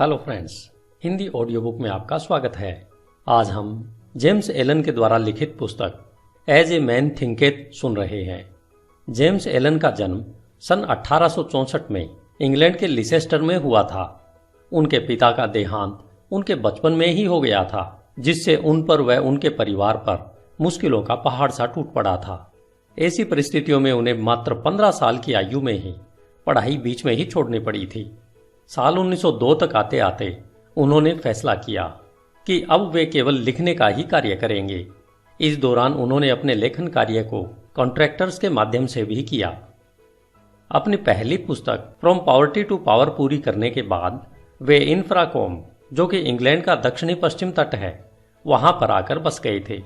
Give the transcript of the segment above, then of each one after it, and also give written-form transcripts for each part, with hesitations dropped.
Hello friends, Hindi audio book में आपका स्वागत है। आज हम जेम्स एलन के द्वारा लिखित पुस्तक एज ए मैन थिंकेथ सुन रहे हैं। जेम्स एलन का जन्म सन 1864 में इंग्लैंड के लिसेस्टर में हुआ था। उनके पिता का देहांत उनके बचपन में ही हो गया था, जिससे उन पर व उनके परिवार पर मुश्किलों का पहाड़ सा टूट पड़ा था। ऐसी परिस्थितियों में उन्हें मात्र 15 साल की आयु में ही पढ़ाई बीच में ही छोड़नी पड़ी थी। साल 1902 तक आते आते उन्होंने फैसला किया कि अब वे केवल लिखने का ही कार्य करेंगे। इस दौरान उन्होंने अपने लेखन कार्य को कॉन्ट्रैक्टर्स के माध्यम से भी किया। अपनी पहली पुस्तक फ्रॉम पॉवर्टी टू पावर पूरी करने के बाद वे इंफ्राकॉम, जो कि इंग्लैंड का दक्षिणी पश्चिम तट है, वहां पर आकर बस गए थे।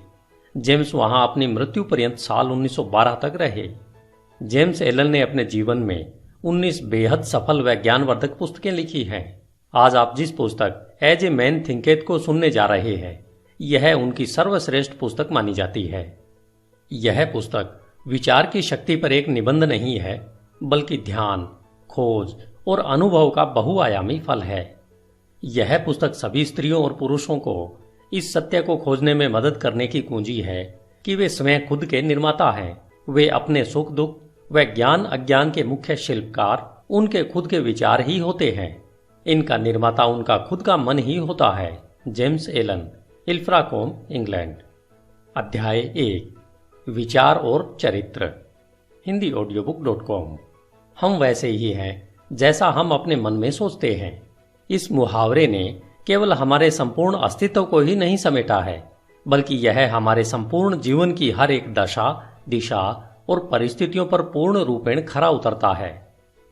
जेम्स वहां अपनी मृत्यु पर्यंत साल 1912 तक रहे। जेम्स एलन ने अपने जीवन में 19 बेहद सफल व ज्ञानवर्धक पुस्तकें लिखी हैं। आज आप जिस पुस्तक एज ए मैन थिंकेथ को सुनने जा रहे हैं, यह उनकी सर्वश्रेष्ठ पुस्तक मानी जाती है। यह पुस्तक विचार की शक्ति पर एक निबंध नहीं है, बल्कि ध्यान, खोज और अनुभव का बहुआयामी फल है। यह पुस्तक सभी स्त्रियों और पुरुषों को इस सत्य को खोजने में मदद करने की कुंजी है कि वे स्वयं खुद के निर्माता हैं। वे अपने सुख दुख व ज्ञान अज्ञान के मुख्य शिल्पकार उनके खुद के विचार ही होते हैं। इनका निर्माता उनका खुद का मन ही होता है। James Allen, Ilfracombe, England. अध्याय 1, विचार और चरित्र, hindiaudiobook.com। हम वैसे ही हैं जैसा हम अपने मन में सोचते हैं। इस मुहावरे ने केवल हमारे संपूर्ण अस्तित्व को ही नहीं समेटा है, बल्कि यह हमारे संपूर्ण जीवन की हर एक दशा, दिशा और परिस्थितियों पर पूर्ण रूपेण खरा उतरता है।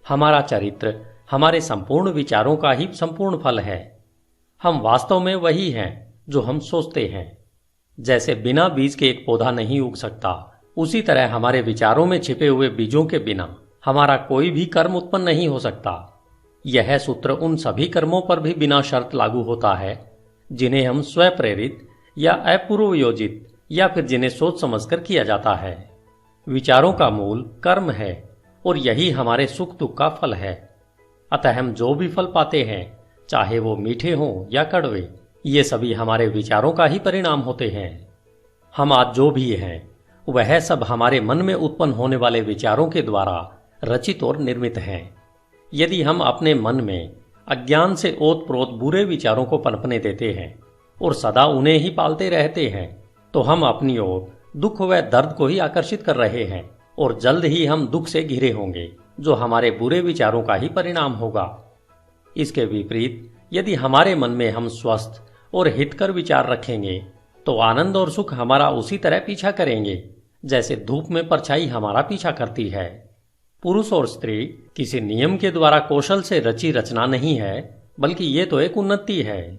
हमारा चरित्र हमारे संपूर्ण विचारों का ही संपूर्ण फल है। हम वास्तव में वही हैं जो हम सोचते हैं। जैसे बिना बीज के एक पौधा नहीं उग सकता, उसी तरह हमारे विचारों में छिपे हुए बीजों के बिना हमारा कोई भी कर्म उत्पन्न नहीं हो सकता। यह सूत्र उन सभी कर्मों पर भी बिना शर्त लागू होता है जिन्हें हम स्वप्रेरित या अपूर्वयोजित या फिर जिन्हें सोच समझकर किया जाता है। विचारों का मूल कर्म है और यही हमारे सुख दुख का फल है। अतः हम जो भी फल पाते हैं, चाहे वो मीठे हों या कड़वे, ये सभी हमारे विचारों का ही परिणाम होते हैं। हम आज जो भी हैं, वह सब हमारे मन में उत्पन्न होने वाले विचारों के द्वारा रचित और निर्मित हैं। यदि हम अपने मन में अज्ञान से ओतप्रोत बुरे विचारों को पनपने देते हैं और सदा उन्हें ही पालते रहते हैं, तो हम अपनी ओर दुख व दर्द को ही आकर्षित कर रहे हैं और जल्द ही हम दुख से घिरे होंगे, जो हमारे बुरे विचारों का ही परिणाम होगा। इसके विपरीत यदि हमारे मन में हम स्वस्थ और हितकर विचार रखेंगे, तो आनंद और सुख हमारा उसी तरह पीछा करेंगे जैसे धूप में परछाई हमारा पीछा करती है। पुरुष और स्त्री किसी नियम के द्वारा कौशल से रची रचना नहीं है, बल्कि ये तो एक उन्नति है।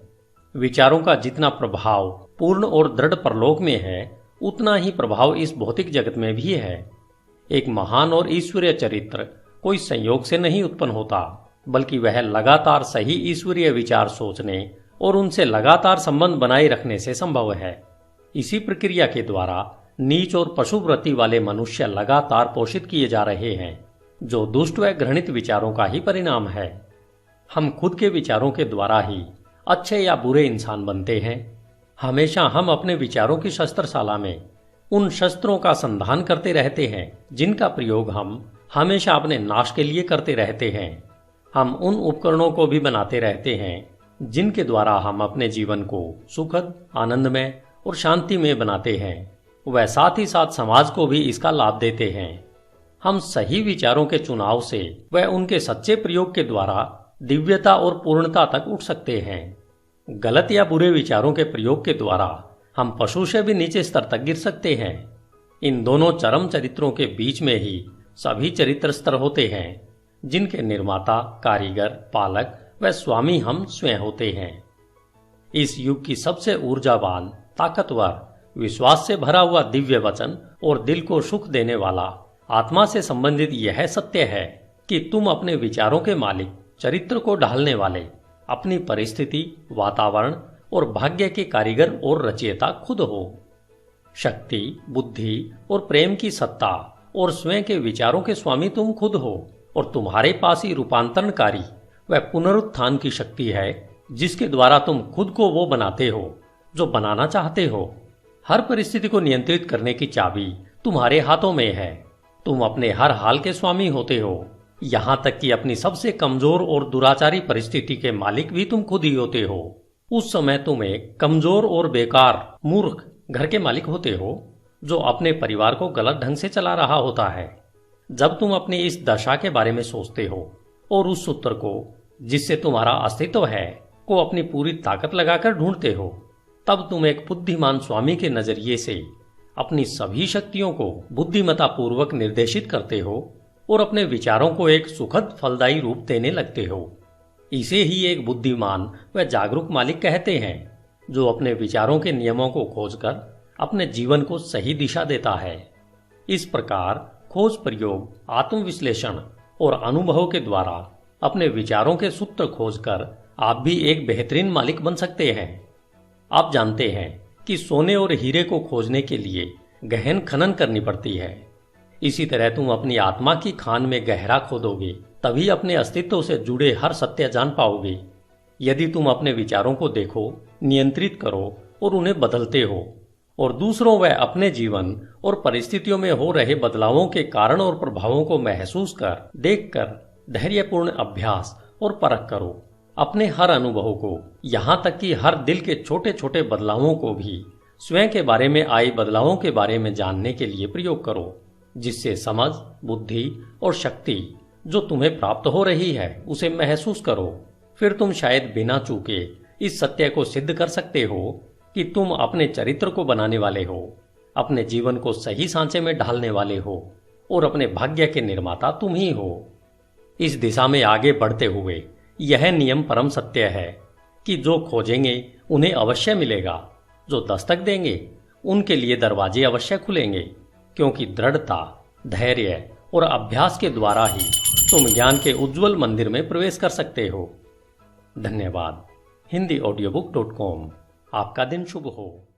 विचारों का जितना प्रभाव पूर्ण और दृढ़ परलोक में है, उतना ही प्रभाव इस भौतिक जगत में भी है। एक महान और ईश्वरीय चरित्र कोई संयोग से नहीं उत्पन्न होता, बल्कि वह लगातार सही ईश्वरीय विचार सोचने और उनसे लगातार संबंध बनाए रखने से संभव है। इसी प्रक्रिया के द्वारा नीच और पशुवृत्ति वाले मनुष्य लगातार पोषित किए जा रहे हैं, जो दुष्ट व घृणित विचारों का ही परिणाम है। हम खुद के विचारों के द्वारा ही अच्छे या बुरे इंसान बनते हैं। हमेशा हम अपने विचारों की शस्त्रशाला में उन शस्त्रों का संधान करते रहते हैं जिनका प्रयोग हम हमेशा अपने नाश के लिए करते रहते हैं। हम उन उपकरणों को भी बनाते रहते हैं जिनके द्वारा हम अपने जीवन को सुखद, आनंदमय और शांतिमय बनाते हैं। वह साथ ही साथ समाज को भी इसका लाभ देते हैं। हम सही विचारों के चुनाव से व उनके सच्चे प्रयोग के द्वारा दिव्यता और पूर्णता तक उठ सकते हैं। गलत या बुरे विचारों के प्रयोग के द्वारा हम पशु से भी नीचे स्तर तक गिर सकते हैं। इन दोनों चरम चरित्रों के बीच में ही सभी चरित्र स्तर होते हैं, जिनके निर्माता, कारीगर, पालक व स्वामी हम स्वयं होते हैं। इस युग की सबसे ऊर्जावान, ताकतवर, विश्वास से भरा हुआ दिव्य वचन और दिल को सुख देने वाला, आत्मा से संबंधित यह सत्य है कि तुम अपने विचारों के मालिक, चरित्र को ढालने वाले, अपनी परिस्थिति, वातावरण और भाग्य के कारीगर और रचयिता खुद हो। शक्ति, बुद्धि और प्रेम की सत्ता और स्वयं के विचारों के स्वामी तुम खुद हो और तुम्हारे पास ही रूपांतरणकारी व पुनरुत्थान की शक्ति है जिसके द्वारा तुम खुद को वो बनाते हो जो बनाना चाहते हो। हर परिस्थिति को नियंत्रित करने की चाबी तुम्हारे हाथों में है। तुम अपने हर हाल के स्वामी होते हो, यहां तक कि अपनी सबसे कमजोर और दुराचारी परिस्थिति के मालिक भी तुम खुद ही होते हो। उस समय तुम एक कमजोर और बेकार मूर्ख घर के मालिक होते हो जो अपने परिवार को गलत ढंग से चला रहा होता है। जब तुम अपनी इस दशा के बारे में सोचते हो और उस सूत्र को जिससे तुम्हारा अस्तित्व है को अपनी पूरी ताकत लगाकर ढूंढते हो, तब तुम एक बुद्धिमान स्वामी के नजरिए से अपनी सभी शक्तियों को बुद्धिमत्ता पूर्वक निर्देशित करते हो और अपने विचारों को एक सुखद फलदायी रूप देने लगते हो। इसे ही एक बुद्धिमान व जागरूक मालिक कहते हैं, जो अपने विचारों के नियमों को खोजकर अपने जीवन को सही दिशा देता है। इस प्रकार खोज प्रयोग, आत्मविश्लेषण और अनुभव के द्वारा अपने विचारों के सूत्र खोजकर आप भी एक बेहतरीन मालिक बन सकते हैं। आप जानते हैं कि सोने और हीरे को खोजने के लिए गहन खनन करनी पड़ती है। इसी तरह तुम अपनी आत्मा की खान में गहरा खोदोगे, तभी अपने अस्तित्व से जुड़े हर सत्य जान पाओगे। यदि तुम अपने विचारों को देखो, नियंत्रित करो और उन्हें बदलते हो और दूसरों व अपने जीवन और परिस्थितियों में हो रहे बदलावों के कारण और प्रभावों को महसूस कर, देखकर धैर्यपूर्ण अभ्यास और परख करो। अपने हर अनुभव को, यहां तक कि हर दिल के छोटे छोटे बदलावों को भी स्वयं के बारे में आए बदलावों के बारे में जानने के लिए प्रयोग करो, जिससे समझ, बुद्धि और शक्ति जो तुम्हें प्राप्त हो रही है उसे महसूस करो। फिर तुम शायद बिना चूके इस सत्य को सिद्ध कर सकते हो कि तुम अपने चरित्र को बनाने वाले हो, अपने जीवन को सही सांचे में ढालने वाले हो और अपने भाग्य के निर्माता तुम ही हो। इस दिशा में आगे बढ़ते हुए यह नियम परम सत्य है कि जो खोजेंगे उन्हें अवश्य मिलेगा, जो दस्तक देंगे उनके लिए दरवाजे अवश्य खुलेंगे, क्योंकि दृढ़ता, धैर्य और अभ्यास के द्वारा ही तुम ज्ञान के उज्जवल मंदिर में प्रवेश कर सकते हो। धन्यवाद। HindiAudiobook.com। आपका दिन शुभ हो।